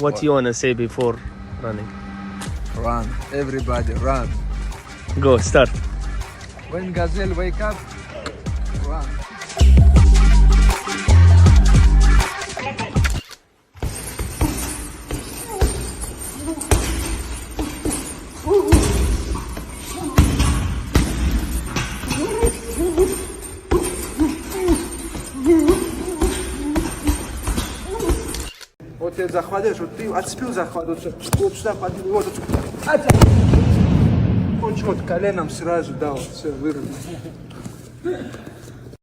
What you wanna say before running? Run, everybody, run. Go, start. When gazelle wake up, run. Вот я захватишь, вот ты отспил захват, вот сюда поднимай, вот вот коленом сразу, да, вот все, выровнял.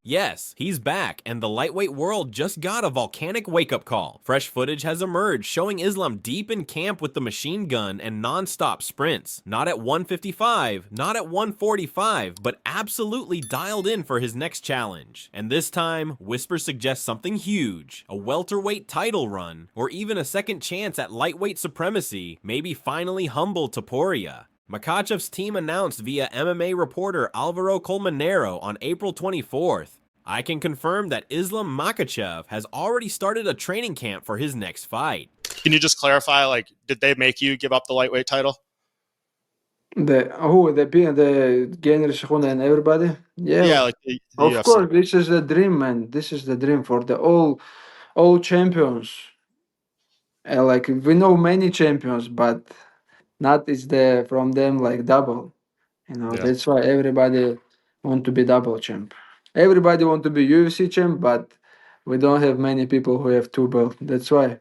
Yes, he's back, and the lightweight world just got a volcanic wake-up call. Fresh footage has emerged showing Islam deep in camp with the machine gun and non-stop sprints. Not at 155, not at 145, but absolutely dialed in for his next challenge. And this time, whispers suggest something huge, a welterweight title run, or even a second chance at lightweight supremacy, maybe finally humble Topuria. Makhachev's team announced via MMA reporter Alvaro Colmenero on April 24th. I can confirm that Islam Makhachev has already started a training camp for his next fight. Can you just clarify, like, did they make you give up the lightweight title? The General Shahuna and everybody? Yeah, like the Of UFC. course, this is the dream, man. This is the dream for the all champions. Like we know many champions, but not is the from them like double. Yeah. That's why everybody want to be double champ. Everybody want to be UFC champ, but we don't have many people who have two belts. That's why.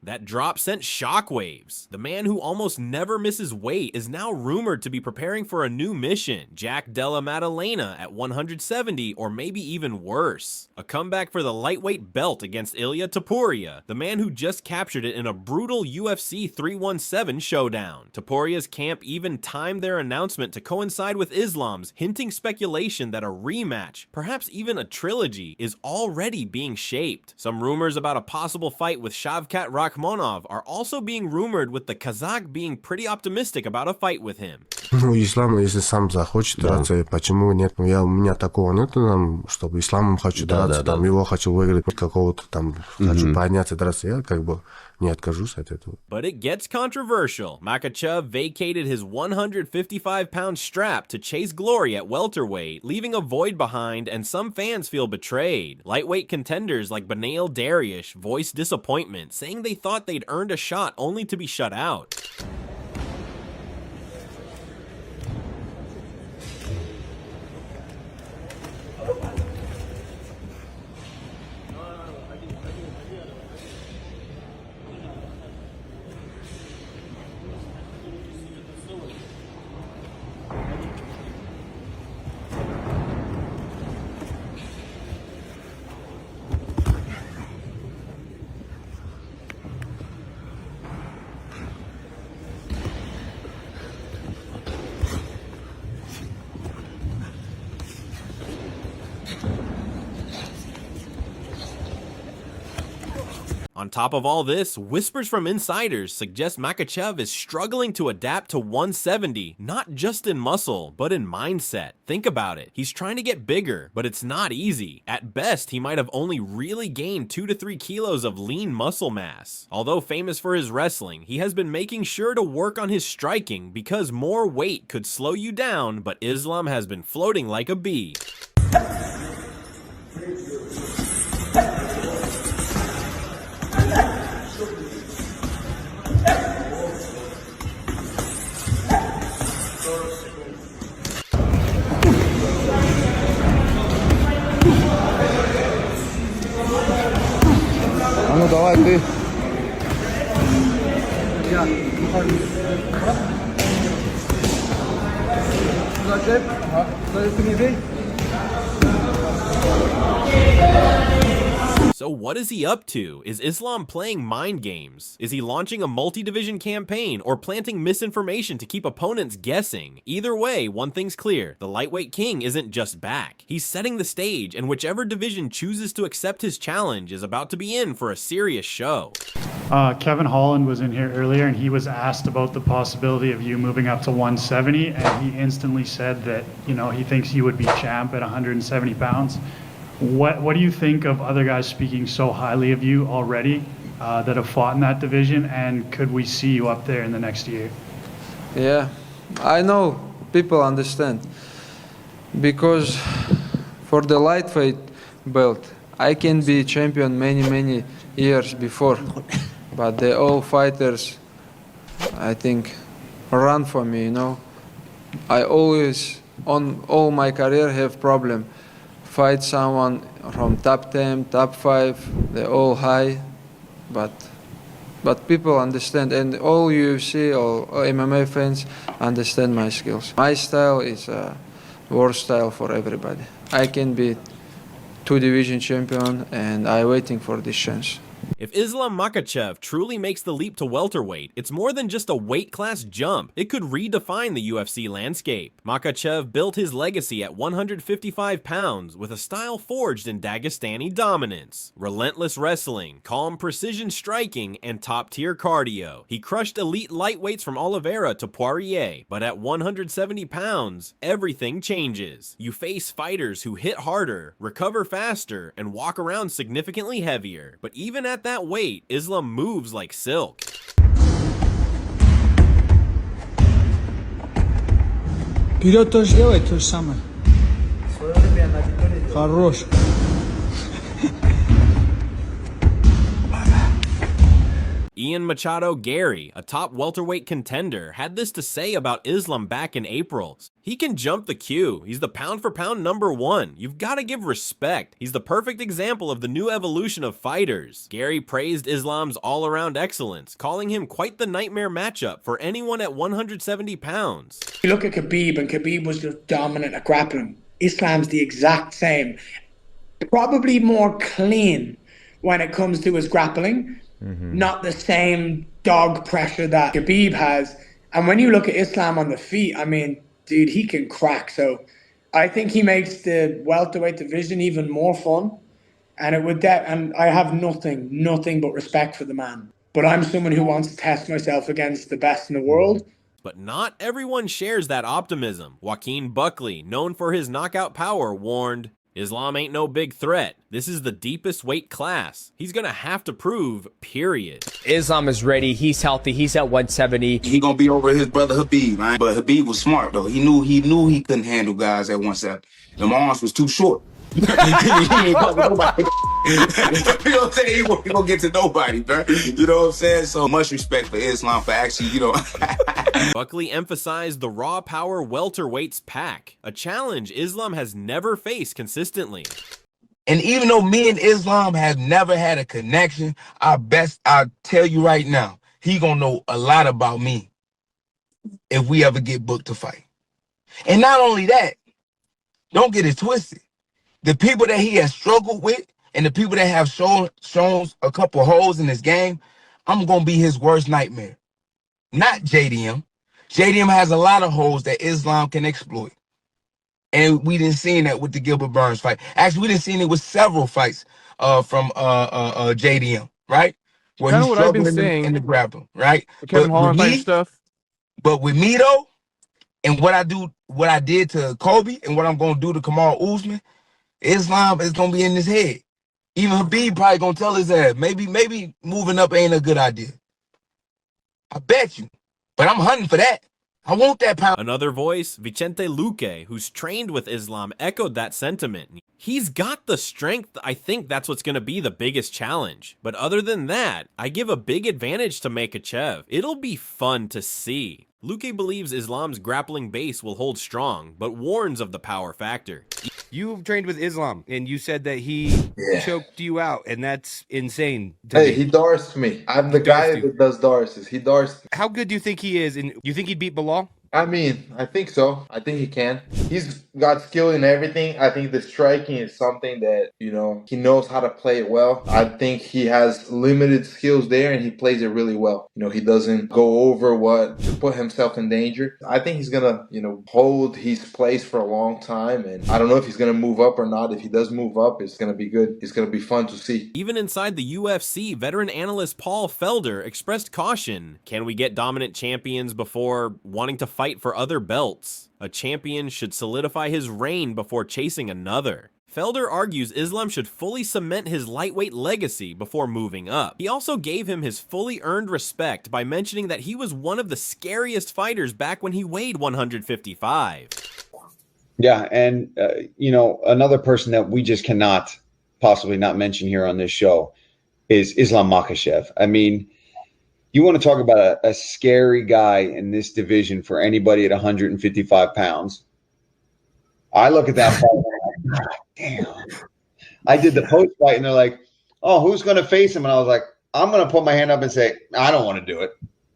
That drop sent shockwaves. The man who almost never misses weight is now rumored to be preparing for a new mission, Jack Della Maddalena at 170 or maybe even worse. A comeback for the lightweight belt against Ilia Topuria, the man who just captured it in a brutal UFC 317 showdown. Topuria's camp even timed their announcement to coincide with Islam's, hinting speculation that a rematch, perhaps even a trilogy, is already being shaped. Some rumors about a possible fight with Shavkat Rakhmonov are also being rumored, with the Kazakh being pretty optimistic about a fight with him. Ну, Ислам, если сам захочет драться, почему нет? У меня такого нету, чтобы Исламом хочу драться, его хочу выиграть, какого-то там, хочу подняться, драться, я как бы не откажусь от этого. But it gets controversial. Makhachev vacated his 155-pound strap to chase glory at welterweight, leaving a void behind, and some fans feel betrayed. Lightweight contenders like Benail Dariush voiced disappointment, saying they thought they'd earned a shot only to be shut out. On top of all this, whispers from insiders suggest Makhachev is struggling to adapt to 170, not just in muscle, but in mindset. Think about it. He's trying to get bigger, but it's not easy. At best, he might have only really gained 2 to 3 kilos of lean muscle mass. Although famous for his wrestling, he has been making sure to work on his striking because more weight could slow you down, but Islam has been floating like a bee. Ну давай ты. So what is he up to? Is Islam playing mind games? Is he launching a multi-division campaign or planting misinformation to keep opponents guessing? Either way, one thing's clear. The lightweight king isn't just back. He's setting the stage, and whichever division chooses to accept his challenge is about to be in for a serious show. Kevin Holland was in here earlier, and he was asked about the possibility of you moving up to 170, and he instantly said that, he thinks you would be champ at 170 pounds. What do you think of other guys speaking so highly of you already? that have fought in that division, and could we see you up there in the next year? Yeah, I know people understand because for the lightweight belt, I can be champion many years before, but the all fighters, I think, run for me. You know, I always on all my career have problem fight someone from top 10, top 5. They're all high, but people understand, and all UFC or MMA fans understand my skills. My style is a world style for everybody. I can be 2 division champion, and I'm waiting for this chance. If Islam Makhachev truly makes the leap to welterweight, it's more than just a weight class jump. It could redefine the UFC landscape. Makhachev built his legacy at 155 pounds with a style forged in Dagestani dominance. Relentless wrestling, calm precision striking, and top-tier cardio. He crushed elite lightweights from Oliveira to Poirier, but at 170 pounds, everything changes. You face fighters who hit harder, recover faster, and walk around significantly heavier. But even at that weight, Islam moves like silk. Вперед тоже делай то же самое. Хорош. Ian Machado Gary, a top welterweight contender, had this to say about Islam back in April. He can jump the queue. He's the pound-for-pound #1. You've got to give respect. He's the perfect example of the new evolution of fighters. Gary praised Islam's all-around excellence, calling him quite the nightmare matchup for anyone at 170 pounds. You look at Khabib, and Khabib was just dominant at grappling. Islam's the exact same. Probably more clean when it comes to his grappling. Not the same dog pressure that Khabib has. And when you look at Islam on the feet, I mean, dude, he can crack. So I think he makes the welterweight division even more fun. And it would and I have nothing but respect for the man. But I'm someone who wants to test myself against the best in the world. But not everyone shares that optimism. Joaquin Buckley, known for his knockout power, warned, Islam ain't no big threat. This is the deepest weight class. He's gonna have to prove, period. Islam is ready. He's healthy. He's at 170. He gonna be over his brother Habib, man. But Habib was smart though. He knew he couldn't handle guys at 170. Them arms was too short. He ain't fucking nobody. You know what I'm saying? He won't get to nobody, bro. You know what I'm saying? So much respect for Islam for actually, Buckley emphasized the raw power welterweights pack, a challenge Islam has never faced consistently. And even though me and Islam have never had a connection, I'll tell you right now, he gonna know a lot about me if we ever get booked to fight. And not only that, don't get it twisted. The people that he has struggled with and the people that have shown a couple holes in his game, I'm going to be his worst nightmare. Not JDM. JDM has a lot of holes that Islam can exploit. And we didn't see that with the Gilbert Burns fight. Actually, we didn't see it with several fights from JDM, right? Where kind he's of what I've been struggling saying in the grappling, right? Kevin Holland fight stuff. But with me though, and what I did to Kobe and what I'm going to do to Kamal Usman, Islam is going to be in his head. Even Habib probably going to tell his ass, maybe moving up ain't a good idea. I bet you. But I'm hunting for that. I want that pound. Another voice, Vicente Luque, who's trained with Islam, echoed that sentiment. He's got the strength. I think that's what's going to be the biggest challenge. But other than that, I give a big advantage to Makhachev. It'll be fun to see. Luque believes Islam's grappling base will hold strong, but warns of the power factor. You've trained with Islam, and you said that he choked you out, and that's insane. Hey, he dorsed me. I'm the guy that does dorses. He dorsed me. How good do you think he is? And you think he'd beat Bilal? I mean, I think so. I think he can. He's got skill in everything. I think the striking is something that, he knows how to play it well. I think he has limited skills there and he plays it really well. He doesn't go over to put himself in danger. I think he's going to, hold his place for a long time. And I don't know if he's going to move up or not. If he does move up, it's going to be good. It's going to be fun to see. Even inside the UFC, veteran analyst Paul Felder expressed caution. Can we get dominant champions before wanting to fight for other belts? A champion should solidify his reign before chasing another. Felder argues Islam should fully cement his lightweight legacy before moving up. He also gave him his fully earned respect by mentioning that he was one of the scariest fighters back when he weighed 155. Yeah, and you know, another person that we just cannot possibly not mention here on this show is Islam Makhachev. I mean, you want to talk about a scary guy in this division for anybody at 155 pounds. I look at that fight and I'm like, damn. I did the post fight and they're like, oh, who's going to face him? And I was like, I'm going to put my hand up and say, I don't want to do it.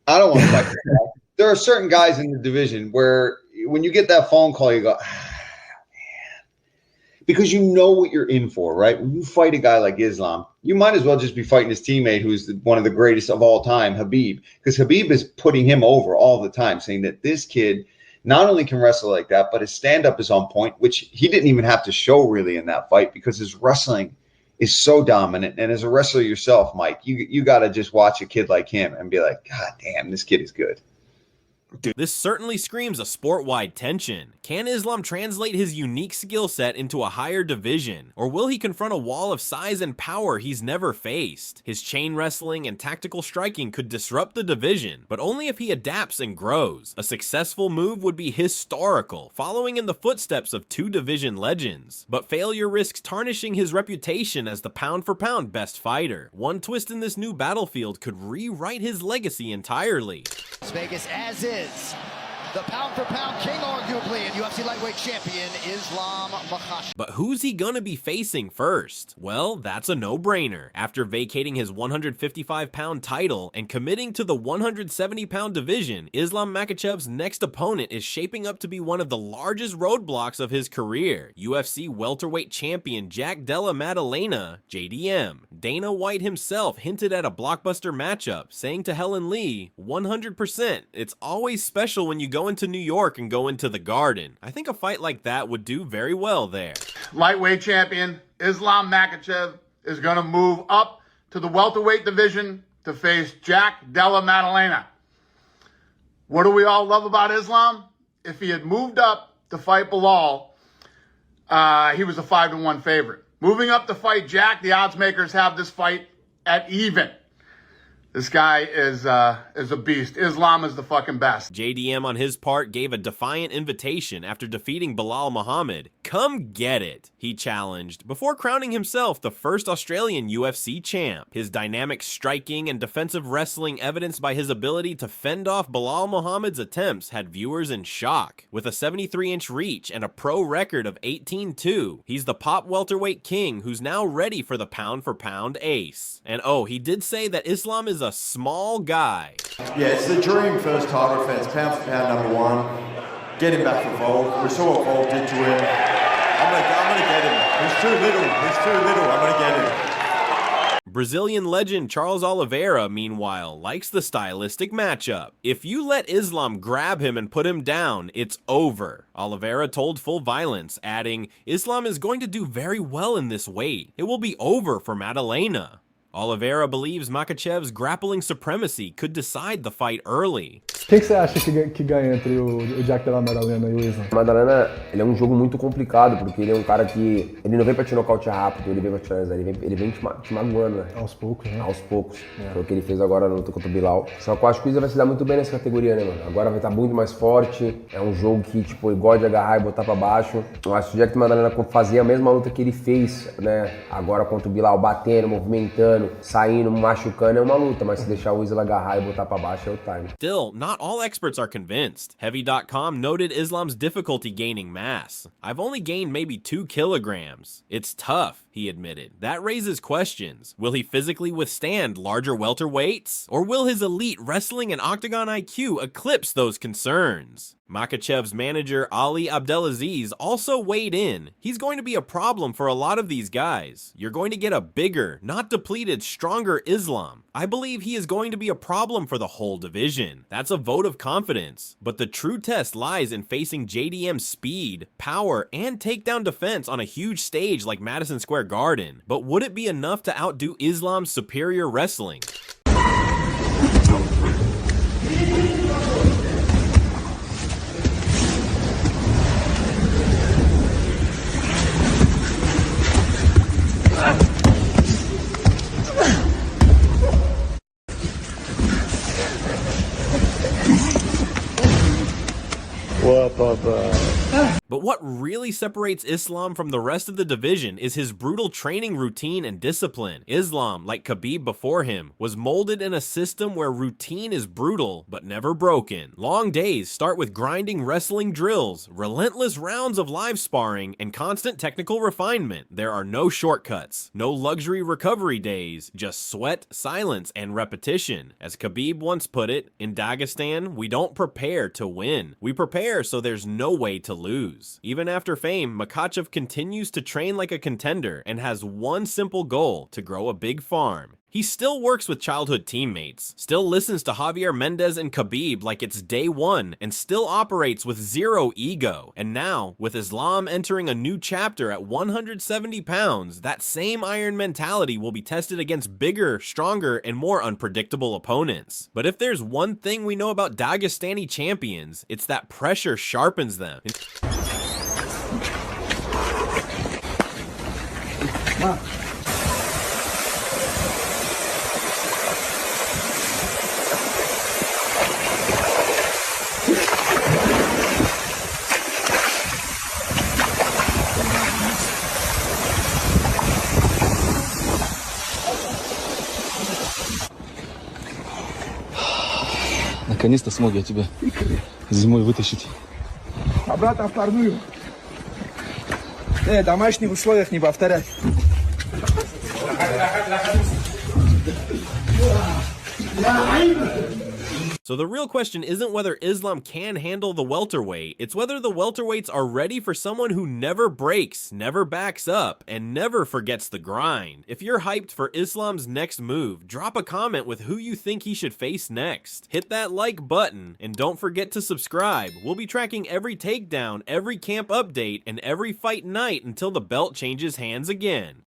I don't want to fight this guy. There are certain guys in the division where when you get that phone call, you go, because you know what you're in for, right? When you fight a guy like Islam, you might as well just be fighting his teammate who's one of the greatest of all time, Khabib, because Khabib is putting him over all the time, saying that this kid not only can wrestle like that, but his stand-up is on point, which he didn't even have to show really in that fight because his wrestling is so dominant. And as a wrestler yourself, Mike, you got to just watch a kid like him and be like, God damn, this kid is good. This certainly screams a sport-wide tension. Can Islam translate his unique skill set into a higher division, or will he confront a wall of size and power he's never faced? His chain wrestling and tactical striking could disrupt the division, but only if he adapts and grows. A successful move would be historical, following in the footsteps of two division legends, but failure risks tarnishing his reputation as the pound-for-pound best fighter. One twist in this new battlefield could rewrite his legacy entirely. Vegas as is. The pound-for-pound king, arguably, and UFC lightweight champion, Islam Makhachev. But who's he gonna be facing first? Well, that's a no-brainer. After vacating his 155-pound title and committing to the 170-pound division, Islam Makhachev's next opponent is shaping up to be one of the largest roadblocks of his career, UFC welterweight champion Jack Della Maddalena, JDM. Dana White himself hinted at a blockbuster matchup, saying to Helen Lee, 100%, it's always special when you go into New York and go into the Garden. I think a fight like that would do very well there. Lightweight champion Islam Makhachev is going to move up to the welterweight division to face Jack Della Maddalena. What do we all love about Islam? If he had moved up to fight Bilal, he was a 5-1 favorite. Moving up to fight Jack, the odds makers have this fight at even. This guy is a beast. Islam is the fucking best. JDM on his part gave a defiant invitation after defeating Bilal Muhammad. Come get it, he challenged, before crowning himself the first Australian UFC champ. His dynamic striking and defensive wrestling evidenced by his ability to fend off Bilal Muhammad's attempts had viewers in shock. With a 73-inch reach and a pro record of 18-2, he's the pop welterweight king who's now ready for the pound-for-pound ace. And oh, he did say that Islam is a small guy. Yeah, it's the dream first title defense, pound for pound #1. Get him back for Volk. We saw what Volk did to him. I'm gonna get him. He's too little. I'm gonna get him. Brazilian legend Charles Oliveira, meanwhile, likes the stylistic matchup. If you let Islam grab him and put him down, it's over. Oliveira told Full Violence, adding, Islam is going to do very well in this weight. It will be over for Maddalena. Oliveira believes Makhachev's grappling supremacy could decide the fight early. O que você acha que ganha entre o Jack Della Maddalena e o Islam? Maddalena, ele é um jogo muito complicado, porque ele é um cara que... Ele não vem pra te nocautear rápido, ele vem pra te finalizar, ele vem te magoando, né? Aos poucos, né? Aos poucos. Foi o que ele fez agora na luta contra o Bilal. Só que eu acho que o Islam vai se dar muito bem nessa categoria, né, mano? Agora vai estar muito mais forte, é um jogo que, tipo, ele gosta de agarrar e botar pra baixo. Eu acho que o Jack Maddalena fazia a mesma luta que ele fez, né? Agora contra o Bilal, batendo, movimentando, saindo, machucando, é uma luta, mas se deixar o Islam agarrar e botar pra baixo é o time. Still, not all experts are convinced. Heavy.com noted Islam's difficulty gaining mass. I've only gained maybe 2 kilograms. It's tough, he admitted. That raises questions. Will he physically withstand larger welterweights? Or will his elite wrestling and octagon IQ eclipse those concerns? Makhachev's manager Ali Abdelaziz also weighed in. He's going to be a problem for a lot of these guys. You're going to get a bigger, not depleted, stronger Islam. I believe he is going to be a problem for the whole division. That's a vote of confidence. But the true test lies in facing JDM's speed, power, and takedown defense on a huge stage like Madison Square Garden. But would it be enough to outdo Islam's superior wrestling? what really separates Islam from the rest of the division is his brutal training routine and discipline. Islam, like Khabib before him, was molded in a system where routine is brutal but never broken. Long days start with grinding wrestling drills, relentless rounds of live sparring, and constant technical refinement. There are no shortcuts, no luxury recovery days, just sweat, silence, and repetition. As Khabib once put it, in Dagestan, we don't prepare to win. We prepare so there's no way to lose. Even after fame, Makhachev continues to train like a contender and has one simple goal: to grow a big farm. He still works with childhood teammates, still listens to Javier Mendez and Khabib like it's day one, and still operates with zero ego. And now, with Islam entering a new chapter at 170 pounds, that same iron mentality will be tested against bigger, stronger, and more unpredictable opponents. But if there's one thing we know about Dagestani champions, it's that pressure sharpens them. Наконец-то смог я тебя зимой вытащить. Обратно в парную. В домашних условиях не повторять. So the real question isn't whether Islam can handle the welterweight, it's whether the welterweights are ready for someone who never breaks, never backs up, and never forgets the grind. If you're hyped for Islam's next move, drop a comment with who you think he should face next. Hit that like button, and don't forget to subscribe. We'll be tracking every takedown, every camp update, and every fight night until the belt changes hands again.